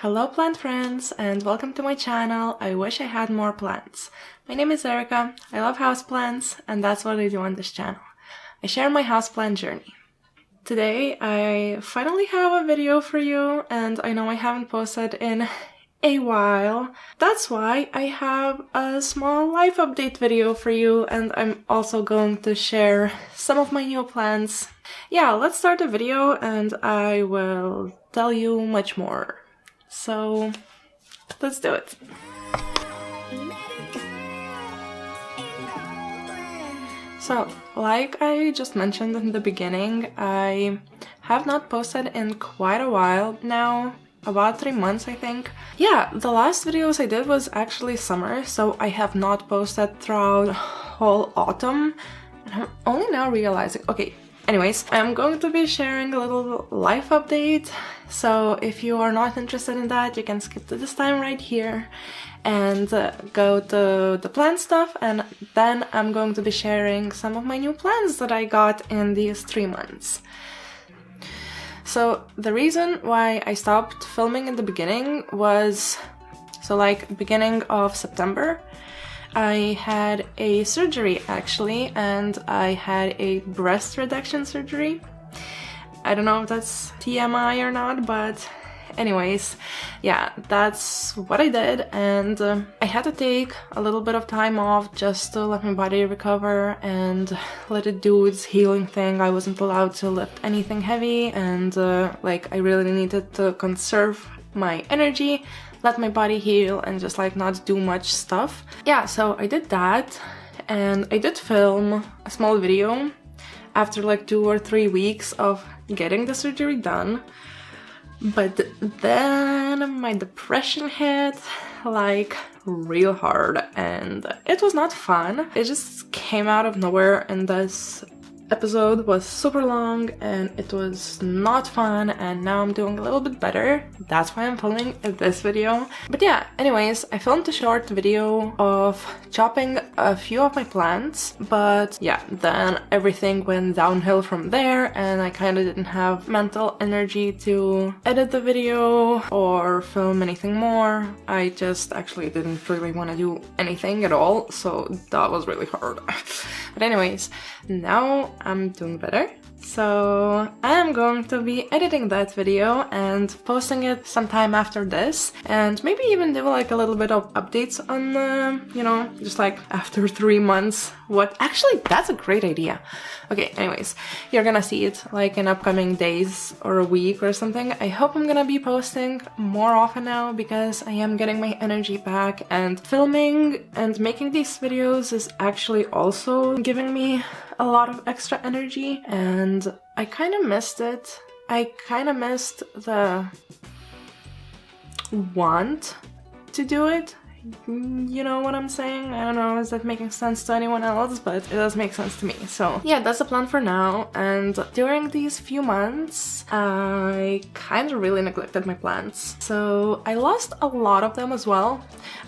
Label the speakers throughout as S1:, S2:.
S1: Hello plant friends and welcome to my channel. I wish I had more plants. My name is Erica, I love houseplants and that's what I do on this channel. I share my houseplant journey. Today I finally have a video for you and I know I haven't posted in a while. That's why I have a small life update video for you and I'm also going to share some of my new plants. Yeah, let's start the video and I will tell you much more. So, let's do it. So, like I just mentioned in the beginning, I have not posted in quite a while now. About 3 months, I think. Yeah, the last videos I did was actually summer, so I have not posted throughout whole autumn. And I'm only now realizing, okay, anyways, I'm going to be sharing a little life update. So if you are not interested in that, you can skip to this time right here and go to the plant stuff, and then I'm going to be sharing some of my new plants that I got in these 3 months. So the reason why I stopped filming in the beginning was, so like beginning of September, I had a surgery actually, and I had a breast reduction surgery. I don't know if that's TMI or not, but anyways, yeah, that's what I did, and I had to take a little bit of time off just to let my body recover and let it do its healing thing. I wasn't allowed to lift anything heavy, and like I really needed to conserve my energy, let my body heal, and just like not do much stuff. Yeah, so I did that, and I did film a small video after like 2 or 3 weeks of getting the surgery done. But then my depression hit like real hard and it was not fun. It just came out of nowhere, and this episode was super long and it was not fun, and now I'm doing a little bit better. That's why I'm filming this video. But yeah, anyways, I filmed a short video of chopping a few of my plants, but yeah, then everything went downhill from there and I kind of didn't have mental energy to edit the video or film anything more. I just actually didn't really want to do anything at all, so that was really hard. But anyways, now I'm doing better. So I'm going to be editing that video and posting it sometime after this, and maybe even do like a little bit of updates on, you know, just like after 3 months. What? Actually, that's a great idea. Okay, anyways, you're gonna see it like in upcoming days or a week or something. I hope I'm gonna be posting more often now because I am getting my energy back, and filming and making these videos is actually also giving me a lot of extra energy, and I kind of missed it. I kind of missed the want to do it. You know what I'm saying? I don't know, is that making sense to anyone else? But it does make sense to me. So yeah, that's the plan for now. And during these few months, I kind of really neglected my plants. So I lost a lot of them as well.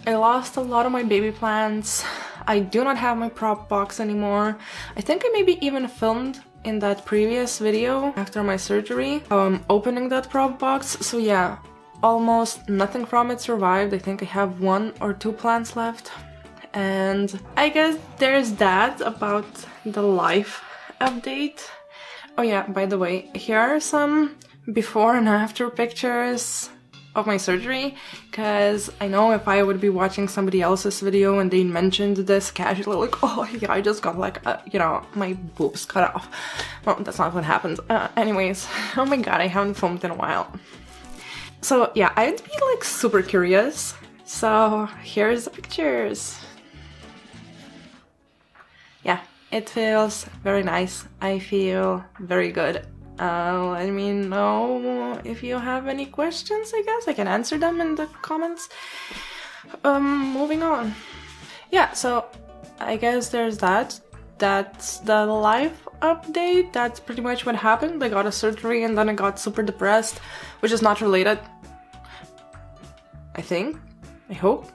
S1: I lost a lot of my baby plants. I do not have my prop box anymore. I think I maybe even filmed in that previous video after my surgery, opening that prop box. So yeah, almost nothing from it survived. I think I have 1 or 2 plants left. And I guess there's that about the life update. Oh yeah, by the way, here are some before and after pictures of my surgery, because I know if I would be watching somebody else's video and they mentioned this casually, like, oh yeah, I just got like, you know, my boobs cut off. Well, that's not what happened. Anyways, oh my god, I haven't filmed in a while. So yeah, I'd be like super curious. So here's the pictures. Yeah, it feels very nice. I feel very good. Let me know if you have any questions. I guess I can answer them in the comments. Moving on. Yeah, so I guess there's that. That's the life update. That's pretty much what happened. I got a surgery and then I got super depressed, which is not related. I think. I hope.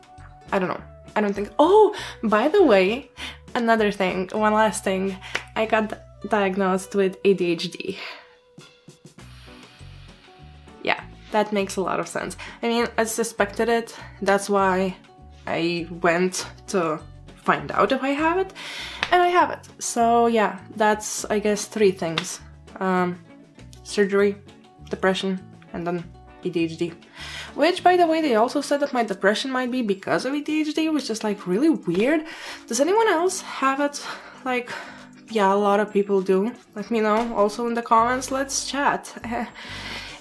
S1: I don't know. I don't think. Oh, by the way, another thing, one last thing. I got diagnosed with ADHD. Yeah. that makes a lot of sense. I mean, I suspected it, that's why I went to find out if I have it, and I have it. So yeah, that's, I guess, 3 things. Surgery, depression, and then ADHD. Which, by the way, they also said that my depression might be because of ADHD, which is like really weird. Does anyone else have it? Like, yeah, a lot of people do. Let me know also in the comments, let's chat.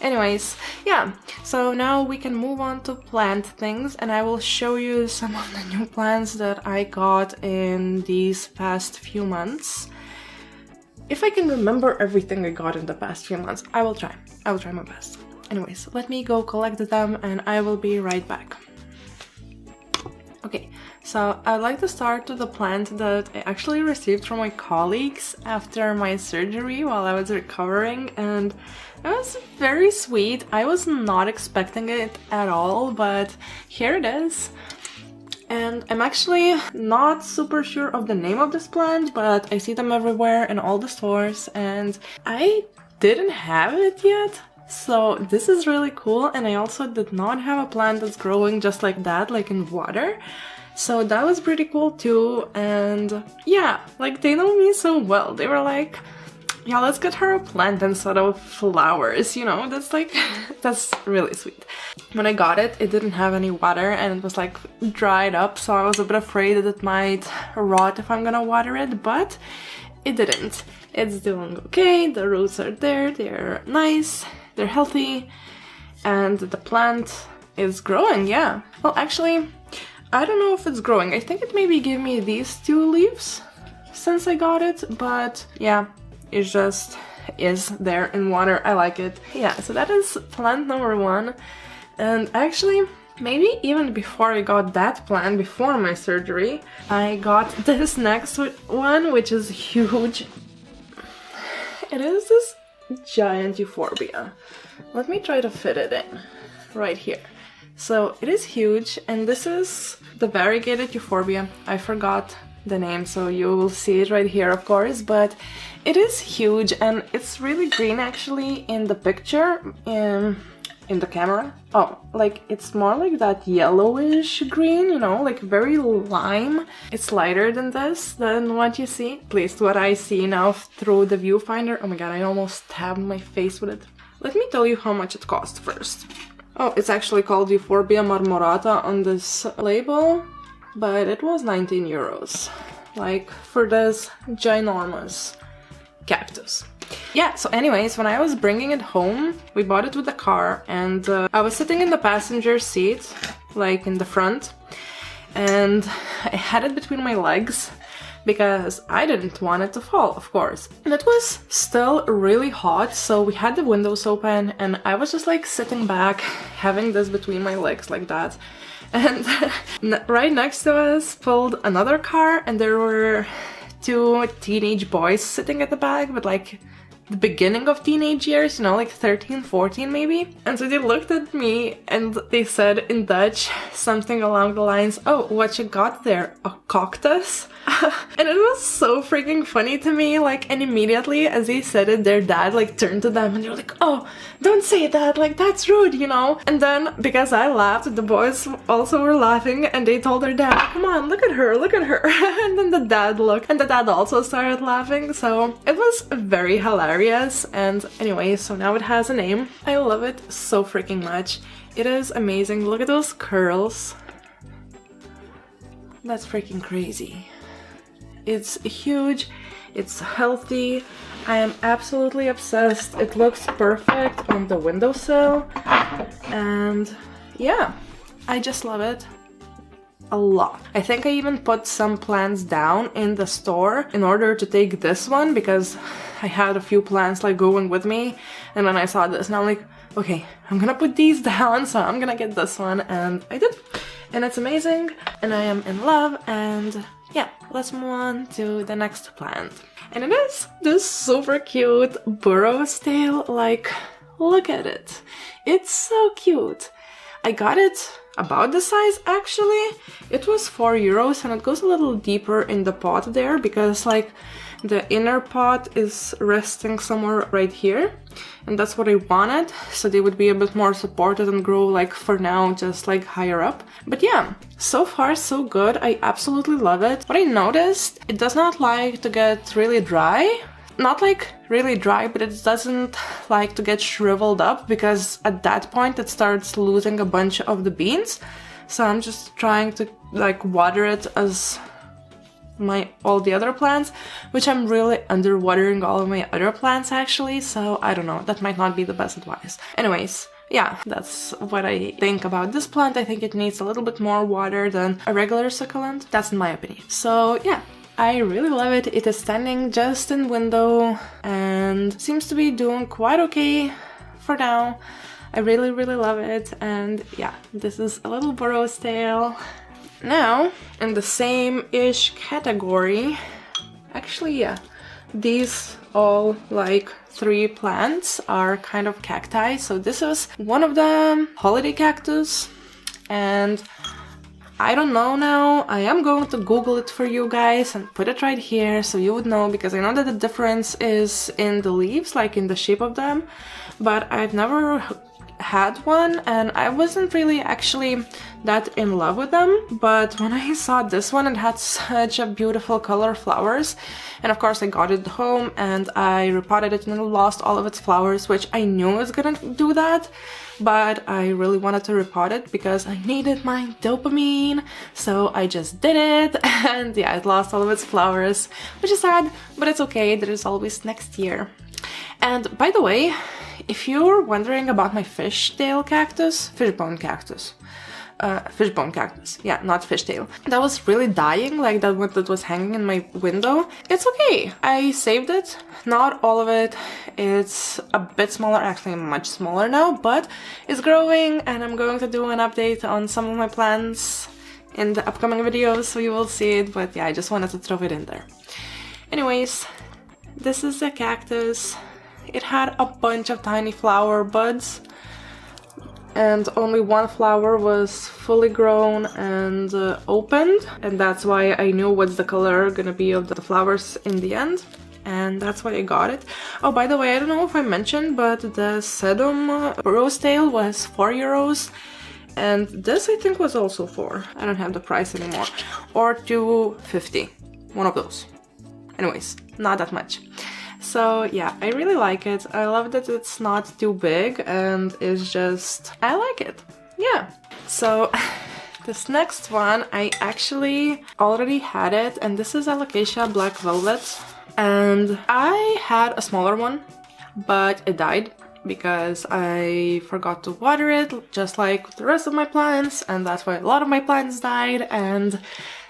S1: Anyways, yeah, so now we can move on to plant things, and I will show you some of the new plants that I got in these past few months. If I can remember everything I got in the past few months, I will try my best. Anyways, let me go collect them and I will be right back. Okay, so I'd like to start with the plant that I actually received from my colleagues after my surgery while I was recovering, and it was very sweet. I was not expecting it at all, but here it is. And I'm actually not super sure of the name of this plant, but I see them everywhere in all the stores, and I didn't have it yet. So this is really cool, and I also did not have a plant that's growing just like that, like in water. So that was pretty cool too, and yeah, like they know me so well. They were like, yeah, let's get her a plant instead of flowers, you know, that's like, that's really sweet. When I got it, it didn't have any water and it was like dried up, so I was a bit afraid that it might rot if I'm gonna water it, but it didn't. It's doing okay, the roots are there, they're nice, they're healthy, and the plant is growing, yeah. Well, actually, I don't know if it's growing. I think it maybe gave me these 2 leaves since I got it, but yeah, it just is there in water. I like it. Yeah, so that is plant number 1. And actually, maybe even before I got that plant, before my surgery, I got this next one, which is huge. It is this giant Euphoria. Let me try to fit it in right here. So it is huge, and this is the variegated Euphoria. I forgot the name, so you will see it right here, of course, but it is huge, and it's really green actually in the picture, in the camera. Oh, like it's more like that yellowish green, you know, like very lime. It's lighter than this, than what you see, at least what I see now through the viewfinder. Oh my god, I almost stabbed my face with it. Let me tell you how much it cost first. Oh, it's actually called Euphoria marmorata on this label, but it was 19 euros, like for this ginormous cactus. Yeah, so anyways, when I was bringing it home, we bought it with the car, and I was sitting in the passenger seat, like in the front, and I had it between my legs because I didn't want it to fall, of course. And it was still really hot, so we had the windows open, and I was just like sitting back, having this between my legs like that. And right next to us pulled another car, and there were 2 teenage boys sitting at the back, but like the beginning of teenage years, you know, like 13, 14 maybe. And so they looked at me and they said in Dutch something along the lines, "Oh, what you got there? A cactus?" And it was so freaking funny to me, like, and immediately as they said it, their dad like turned to them and they're like, "Oh, don't say that, like that's rude, you know." And then because I laughed, the boys also were laughing, and they told their dad, "Come on, look at her, look at her." And then the dad looked, and the dad also started laughing, so it was very hilarious. And anyway, so now it has a name. I love it so freaking much. It is amazing. Look at those curls. That's freaking crazy. It's huge, it's healthy, I am absolutely obsessed. It looks perfect on the windowsill, and yeah, I just love it a lot. I think I even put some plants down in the store in order to take this one, because I had a few plants like going with me, and then I saw this and I'm like, okay, I'm gonna put these down, so I'm gonna get this one, and I did. And it's amazing, and I am in love, and yeah, let's move on to the next plant. And it is this super cute Burrow tail, like, look at it. It's so cute. I got it about the size actually. It was 4 euros, and it goes a little deeper in the pot there, because like The inner pot is resting somewhere right here, and that's what I wanted, so they would be a bit more supported and grow, like, for now, just like higher up. But yeah, so far so good. I absolutely love it. What I noticed, it does not like to get really dry. Not like really dry, but it doesn't like to get shriveled up, because at that point it starts losing a bunch of the beans. So I'm just trying to like water it as all the other plants, which I'm really underwatering all of my other plants actually, so I don't know, that might not be the best advice. Anyways, yeah, that's what I think about this plant. I think it needs a little bit more water than a regular succulent. That's in my opinion. So yeah, I really love it. It is standing just in window and seems to be doing quite okay for now. I really love it, and yeah, this is a little Burrow's tail. Now, in the same-ish category, actually, yeah, these all, like, 3 plants are kind of cacti. So this is one of them, holiday cactus, and I don't know now. I am going to Google it for you guys and put it right here so you would know, because I know that the difference is in the leaves, like in the shape of them, but I've never had one and I wasn't really actually that in love with them. But when I saw this one, it had such a beautiful color flowers, and of course I got it home and I repotted it and it lost all of its flowers, which I knew was gonna do that, but I really wanted to repot it because I needed my dopamine, so I just did it. And yeah, it lost all of its flowers, which is sad, but it's okay, there is always next year. And by the way, if you're wondering about my fishtail cactus, fishbone cactus, yeah, not fishtail, that was really dying, like that one that was hanging in my window, it's okay. I saved it, not all of it, it's a bit smaller, actually much smaller now, but it's growing, and I'm going to do an update on some of my plants in the upcoming videos, so you will see it. But yeah, I just wanted to throw it in there. Anyways, this is a cactus. It had a bunch of tiny flower buds, and only one flower was fully grown and opened, and that's why I knew what's the color gonna be of the flowers in the end, and that's why I got it. Oh, by the way, I don't know if I mentioned, but the sedum Burrow's tail was €4, and this I think was also 4. I don't have the price anymore, or $2.50, one of those. Anyways, not that much. So yeah, I really like it. I love that it's not too big, and it's just, I like it. Yeah. So this next one, I actually already had it, and this is Alocasia Black Velvet. And I had a smaller one, but it died because I forgot to water it, just like the rest of my plants, and that's why a lot of my plants died. And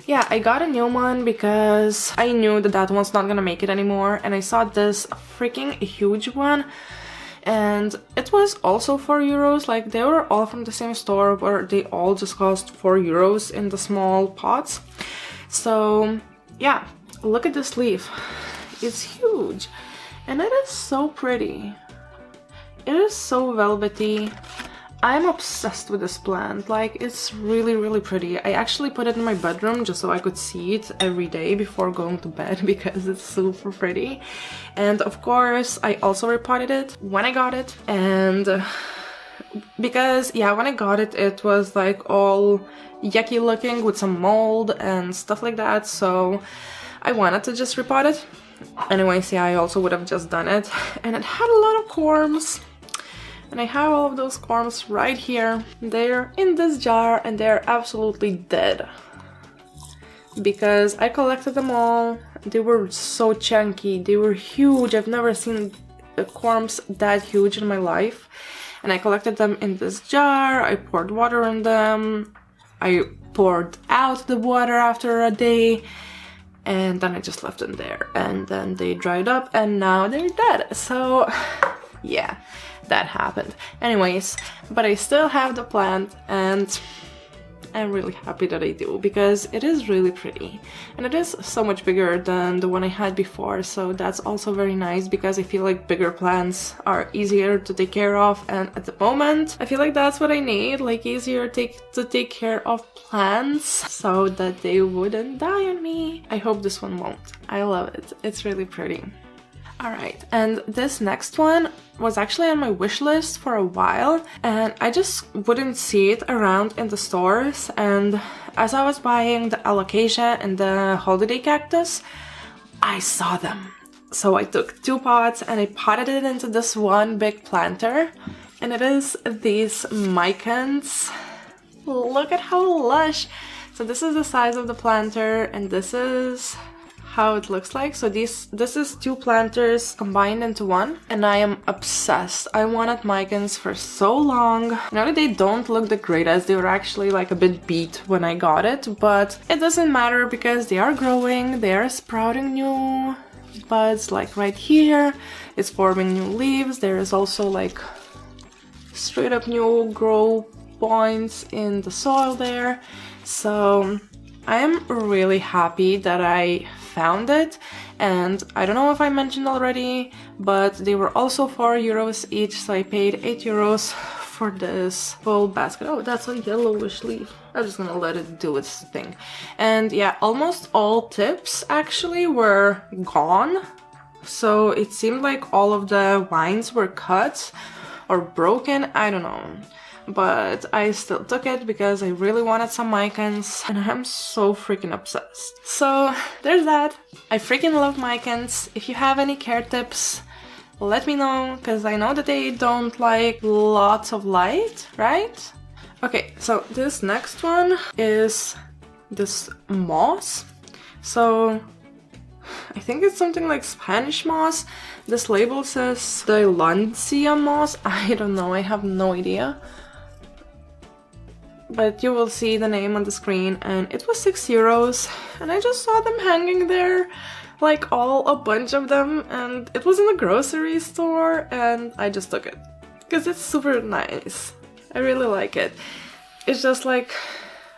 S1: yeah, I got a new one because I knew that that one's not gonna make it anymore, and I saw this freaking huge one, and it was also €4. Like, they were all from the same store, where they all just cost €4 in the small pots. So yeah, look at this leaf. It's huge, and it is so pretty. It is so velvety. I'm obsessed with this plant. Like, it's really pretty. I actually put it in my bedroom just so I could see it every day before going to bed because it's super pretty. And of course, I also repotted it when I got it, and because yeah, when I got it, it was like all yucky looking with some mold and stuff like that, so I wanted to just repot it. Anyways, yeah, I also would have just done it, and it had a lot of corms. And I have all of those corms right here. They're in this jar and they're absolutely dead, because I collected them all. They were so chunky, they were huge. I've never seen corms that huge in my life. And I collected them in this jar. I poured water in them. I poured out the water after a day, and then I just left them there, and then they dried up and now they're dead. So yeah, that happened. Anyways, but I still have the plant, and I'm really happy that I do, because it is really pretty. And it is so much bigger than the one I had before, so that's also very nice, because I feel like bigger plants are easier to take care of, and at the moment I feel like that's what I need, like easier to take care of plants so that they wouldn't die on me. I hope this one won't. I love it. It's really pretty. Alright, and this next one was actually on my wish list for a while, and I just wouldn't see it around in the stores, and as I was buying the alocasia and the holiday cactus, I saw them. So I took 2 pots and I potted it into this one big planter, and it is these micans. Look at how lush! So this is the size of the planter, and this is how it looks like. So this is 2 planters combined into one, and I am obsessed. I wanted micans for so long. I know that they don't look the greatest. They were actually like a bit beat when I got it, but it doesn't matter because they are growing, they are sprouting new buds, like right here. It's forming new leaves. There is also like straight up new grow points in the soil there. So I am really happy that I found it, and I don't know if I mentioned already, but they were also €4 each, so I paid €8 for this full basket. Oh, that's a yellowish leaf. I'm just gonna let it do its thing. And yeah, almost all tips actually were gone, so it seemed like all of the vines were cut or broken, I don't know. But I still took it because I really wanted some micans, and I'm so freaking obsessed. So there's that. I freaking love micans. If you have any care tips, let me know, because I know that they don't like lots of light, right? Okay, so this next one is this moss. So I think it's something like Spanish moss. This label says Dieffenbachia moss. I don't know, I have no idea. But you will see the name on the screen, and it was €6, and I just saw them hanging there, like a bunch of them, and it was in a grocery store, and I just took it because it's super nice. I really like it. It's just like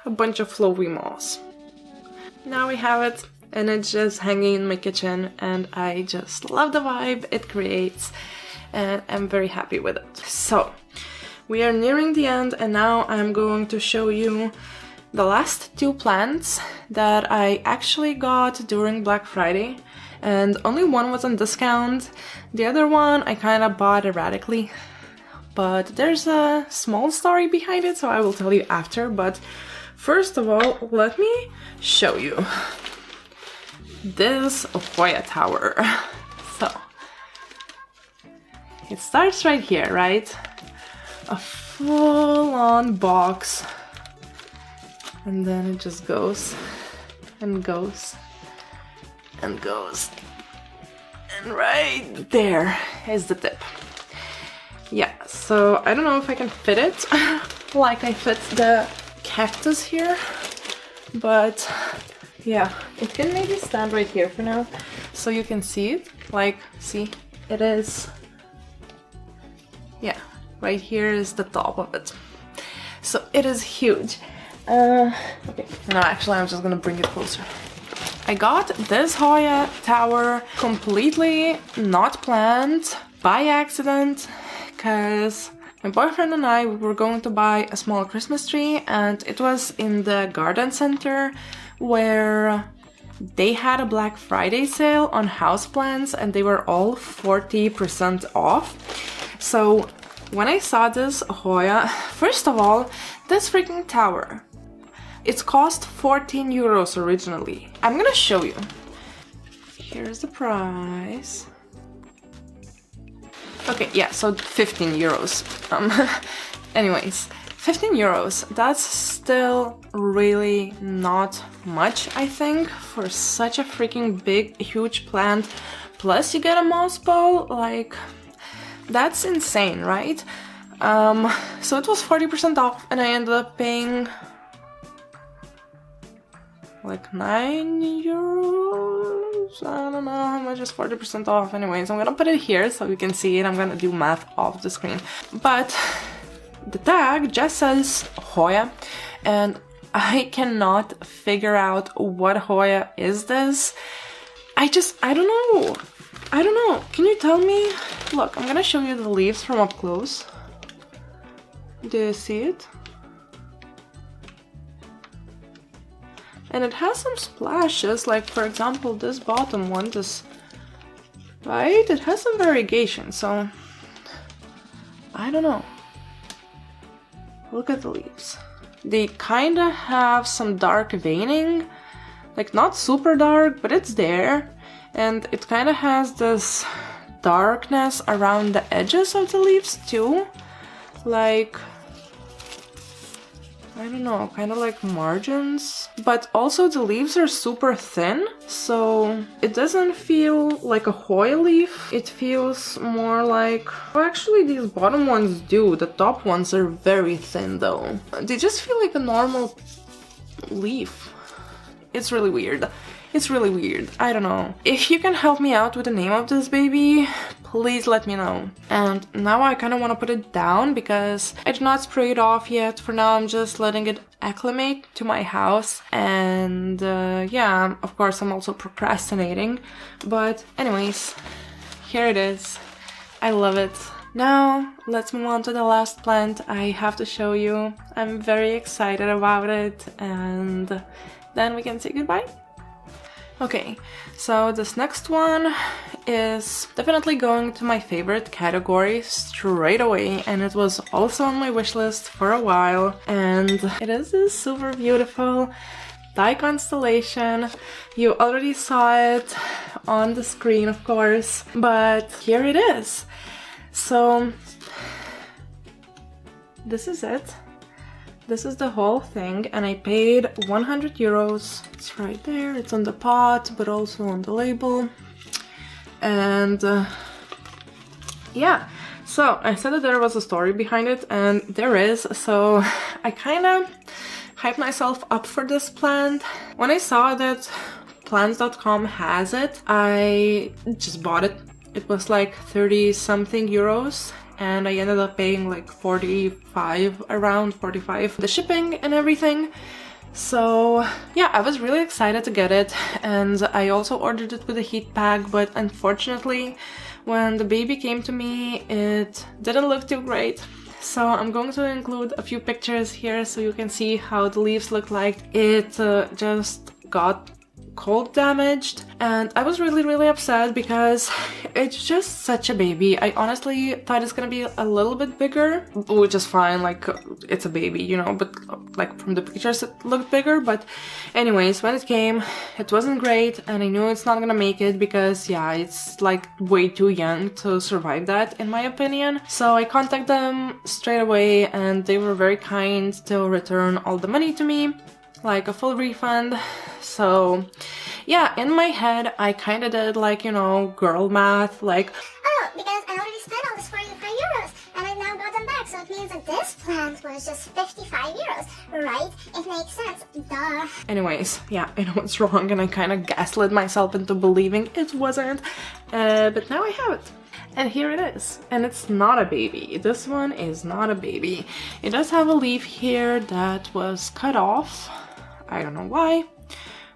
S1: a bunch of flowy moss. Now we have it, and it's just hanging in my kitchen, and I just love the vibe it creates, and I'm very happy with it. So we are nearing the end, and now I'm going to show you the last 2 plants that I actually got during Black Friday, and only one was on discount. The other one I kind of bought erratically, but there's a small story behind it, so I will tell you after. But first of all, let me show you this Hoya tower. So it starts right here, right? A full-on box, and then it just goes and goes and goes, and right there is the tip. Yeah, so I don't know if I can fit it like I fit the cactus here, but yeah, it can maybe stand right here for now so you can see it. Like, see, it is, yeah, right here is the top of it. So it is huge. Okay, no, actually I'm just gonna bring it closer. I got this Hoya tower completely not planned, by accident, because my boyfriend and I were going to buy a small Christmas tree, and it was in the garden center where they had a Black Friday sale on houseplants, and they were all 40% off. So when I saw this Hoya, first of all, this freaking tower, it's cost €14 originally. I'm gonna show you. Here's the price. Okay, yeah, so €15. Anyways, €15, that's still really not much, I think, for such a freaking big, huge plant. Plus you get a moss bowl, like, that's insane, right? So it was 40% off, and I ended up paying like €9. I don't know how much is 40% off. Anyways, I'm gonna put it here so you can see it. I'm gonna do math off the screen. But the tag just says Hoya, and I cannot figure out what Hoya is this. I don't know. I don't know. Can you tell me? Look, I'm gonna show you the leaves from up close. Do you see it? And it has some splashes, like for example this bottom one, this, right? It has some variegation, so I don't know. Look at the leaves. They kinda have some dark veining, like not super dark, but it's there. And it kinda has this darkness around the edges of the leaves too. Like, I don't know, kind of like margins. But also the leaves are super thin, so it doesn't feel like a Hoya leaf. It feels more like... Well, actually these bottom ones do. The top ones are very thin though. They just feel like a normal leaf. It's really weird. It's really weird. I don't know. If you can help me out with the name of this baby, please let me know. And now I kind of want to put it down because I did not spray it off yet. For now, I'm just letting it acclimate to my house. And yeah, of course, I'm also procrastinating. But anyways, here it is. I love it. Now, let's move on to the last plant I have to show you. I'm very excited about it. And then we can say goodbye. Okay, so this next one is definitely going to my favorite category straight away, and it was also on my wish list for a while, and it is this super beautiful Thai constellation. You already saw it on the screen, of course, but here it is. So this is it. This is the whole thing, and I paid 100 euros. It's right there, it's on the pot, but also on the label. And yeah, so I said that there was a story behind it, and there is. So I kind of hyped myself up for this plant. When I saw that plants.com has it, I just bought it. It was like 30 something euros. And I ended up paying like 45, around 45, the shipping and everything. So yeah, I was really excited to get it, and I also ordered it with a heat pack, but unfortunately when the baby came to me it didn't look too great. So I'm going to include a few pictures here so you can see how the leaves look like. It just got cold damaged, and I was really upset because it's just such a baby. I honestly thought it's gonna be a little bit bigger, which is fine, like it's a baby, you know, but like from the pictures it looked bigger. But anyways, when it came, it wasn't great, and I knew it's not gonna make it because yeah, it's like way too young to survive that in my opinion. So I contacted them straight away, and they were very kind to return all the money to me, like a full refund. So yeah, in my head I kind of did like, you know, girl math, like,
S2: oh, because I already spent all this 45 euros and I now got them back, so it means that this plant was just 55 euros, right? It makes sense, duh.
S1: Anyways, yeah, I know it's wrong, and I kind of gaslit myself into believing it wasn't, but now I have it. And here it is. And it's not a baby. This one is not a baby. It does have a leaf here that was cut off. I don't know why.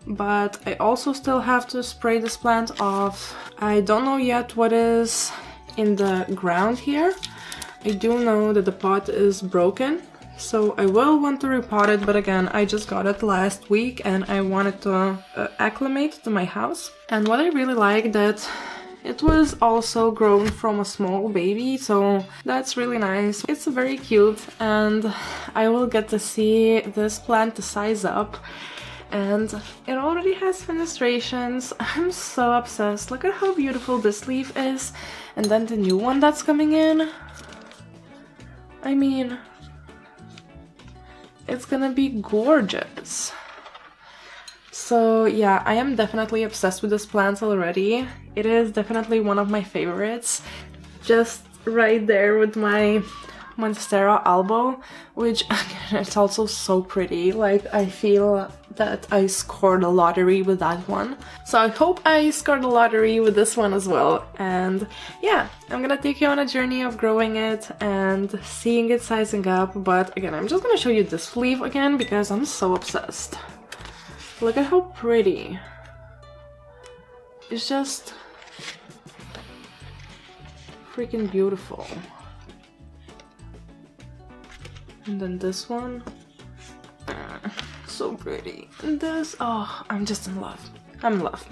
S1: But I also still have to spray this plant off. I don't know yet what is in the ground here. I do know that the pot is broken, so I will want to repot it, but again, I just got it last week and I wanted to acclimate to my house. And what I really like that it was also grown from a small baby, so that's really nice. It's very cute, and I will get to see this plant to size up. And it already has fenestrations. I'm so obsessed. Look at how beautiful this leaf is. And then the new one that's coming in. I mean, it's gonna be gorgeous. So yeah, I am definitely obsessed with this plant already. It is definitely one of my favorites. Just right there with my Monstera albo, which again, it's also so pretty. Like, I feel that I scored a lottery with that one. So I hope I scored a lottery with this one as well. And yeah, I'm gonna take you on a journey of growing it and seeing it sizing up. But again, I'm just gonna show you this leaf again because I'm so obsessed. Look at how pretty. It's just freaking beautiful. And then this one, so pretty. And this, oh, I'm just in love. I'm in love.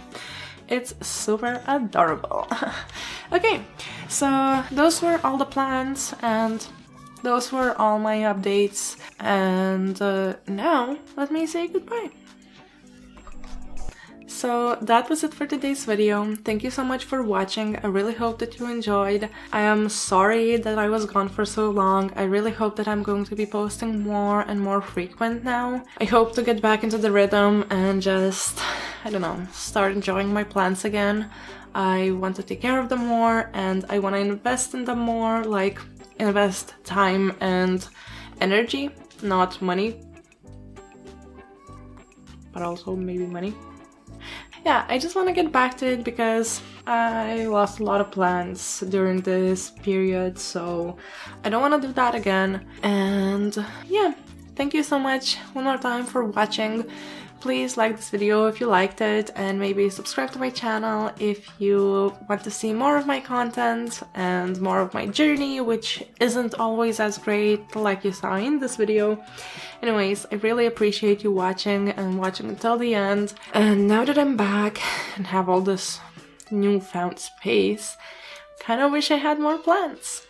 S1: It's super adorable. Okay, so those were all the plans and those were all my updates. And now let me say goodbye. So that was it for today's video. Thank you so much for watching. I really hope that you enjoyed. I am sorry that I was gone for so long. I really hope that I'm going to be posting more and more frequent now. I hope to get back into the rhythm and just, I don't know, start enjoying my plants again. I want to take care of them more and I want to invest in them more, like invest time and energy, not money, but also maybe money. Yeah, I just want to get back to it because I lost a lot of plants during this period, so I don't want to do that again. And yeah, thank you so much one more time for watching. Please like this video if you liked it and maybe subscribe to my channel if you want to see more of my content and more of my journey, which isn't always as great like you saw in this video. Anyways, I really appreciate you watching and watching until the end. And now that I'm back and have all this newfound space, kind of wish I had more plants.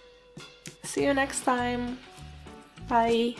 S1: See you next time. Bye.